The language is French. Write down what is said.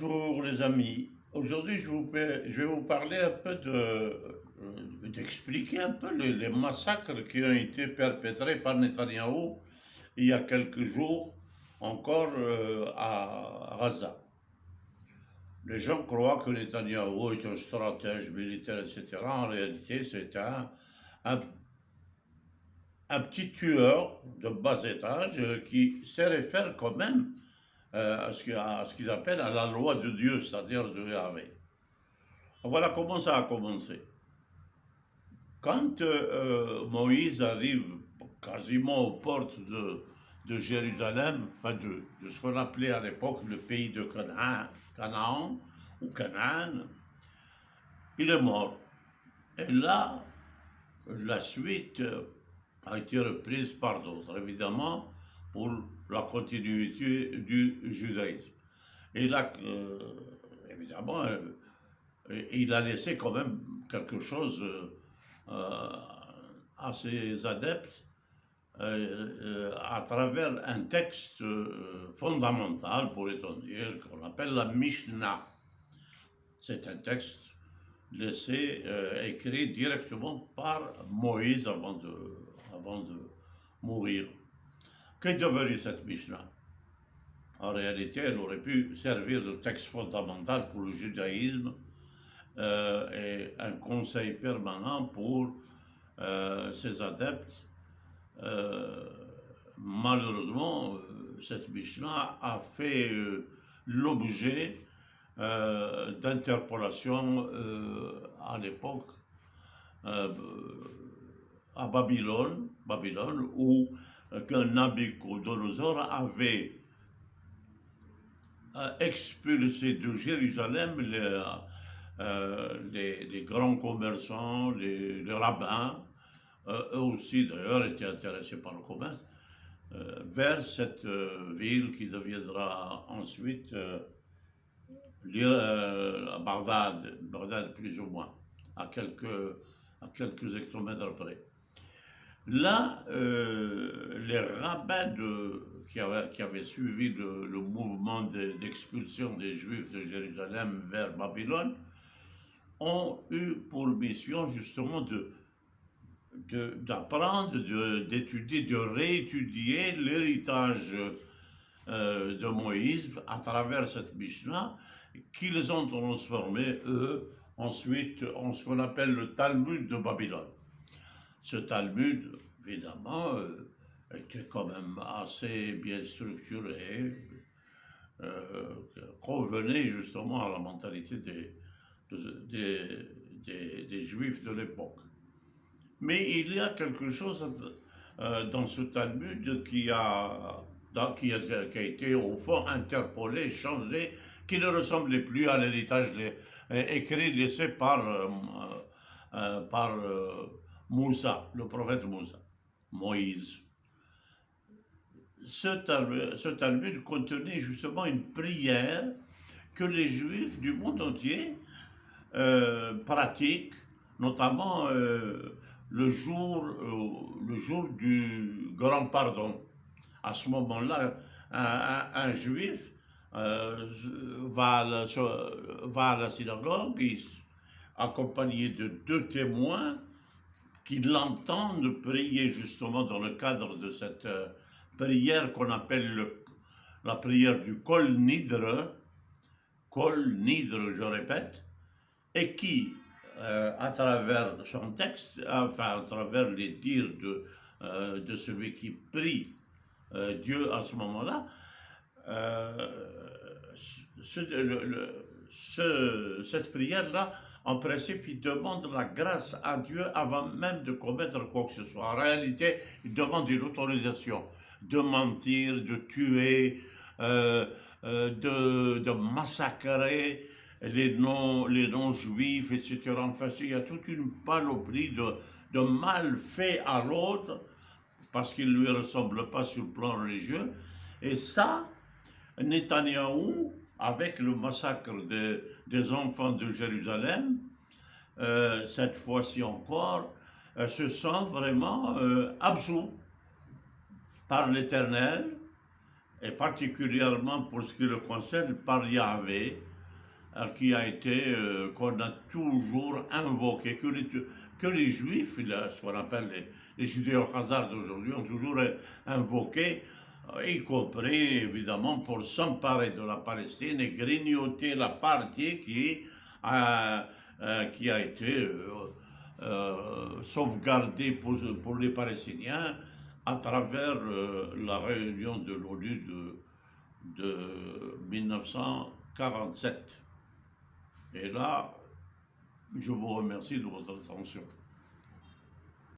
Bonjour les amis. Aujourd'hui, je vais vous parler un peu d'expliquer un peu les massacres qui ont été perpétrés par Netanyahou il y a quelques jours encore à Gaza. Les gens croient que Netanyahou est un stratège militaire, etc. En réalité, c'est un, un petit tueur de bas étage qui se réfère quand même à ce qu'ils appellent à la loi de Dieu, c'est-à-dire de Yahvé. Voilà comment ça a commencé. Quand Moïse arrive quasiment aux portes de Jérusalem, enfin de ce qu'on appelait à l'époque le pays de Canaan ou Canaan, il est mort. Et là, la suite a été reprise par d'autres, évidemment, pour la continuité du judaïsme. Et là, évidemment, il a laissé quand même quelque chose euh, à ses adeptes à travers un texte fondamental, pourrait-on dire, qu'on appelle la Mishnah. C'est un texte laissé, écrit directement par Moïse avant de mourir. Qu'est devenue cette Mishnah? En réalité, elle aurait pu servir de texte fondamental pour le judaïsme et un conseil permanent pour ses adeptes. Euh, Malheureusement, cette Mishnah a fait l'objet d'interpolations à l'époque euh, à Babylone où qu'un Nabucodonosor avait expulsé de Jérusalem les grands commerçants, les rabbins, eux aussi d'ailleurs étaient intéressés par le commerce, vers cette ville qui deviendra ensuite Bagdad plus ou moins, à quelques hectomètres près. Là, les rabbins qui avaient suivi le mouvement d'expulsion des Juifs de Jérusalem vers Babylone ont eu pour mission justement d'apprendre, d'étudier, de réétudier l'héritage de Moïse à travers cette Mishnah qu'ils ont transformé, eux, ensuite en ce qu'on appelle le Talmud de Babylone. Ce Talmud, évidemment, était quand même assez bien structuré, convenait justement à la mentalité des Juifs de l'époque. Mais il y a quelque chose dans ce Talmud qui a été au fond interpolé, changé, qui ne ressemblait plus à l'héritage écrit laissé par Moussa, le prophète Moussa, Moïse. Ce Talmud contenait justement une prière que les Juifs du monde entier pratiquent, notamment le jour du grand pardon. À ce moment-là, un Juif va à la synagogue, accompagné de deux témoins qui l'entendent prier justement dans le cadre de cette prière qu'on appelle la prière du Kol Nidre, je répète, et qui, à travers son texte, enfin à travers les dires de celui qui prie Dieu à ce moment-là, cette prière-là, en principe, il demande la grâce à Dieu avant même de commettre quoi que ce soit. En réalité, il demande une autorisation de mentir, de tuer, de massacrer les non-juifs, etc. Enfin, il y a toute une panoplie de malfaits à l'autre parce qu'il ne lui ressemble pas sur le plan religieux. Et ça, Netanyahou, avec le massacre des enfants de Jérusalem, cette fois-ci encore, se sent vraiment absous par l'Éternel, et particulièrement pour ce qui le concerne par Yahvé, qui a été, qu'on a toujours invoqué, que les juifs, ce qu'on appelle les judéo-khazars d'aujourd'hui, ont toujours invoqué, y compris évidemment pour s'emparer de la Palestine et grignoter la partie qui a été sauvegardée pour les Palestiniens à travers la réunion de l'ONU de 1947. Et là, je vous remercie de votre attention.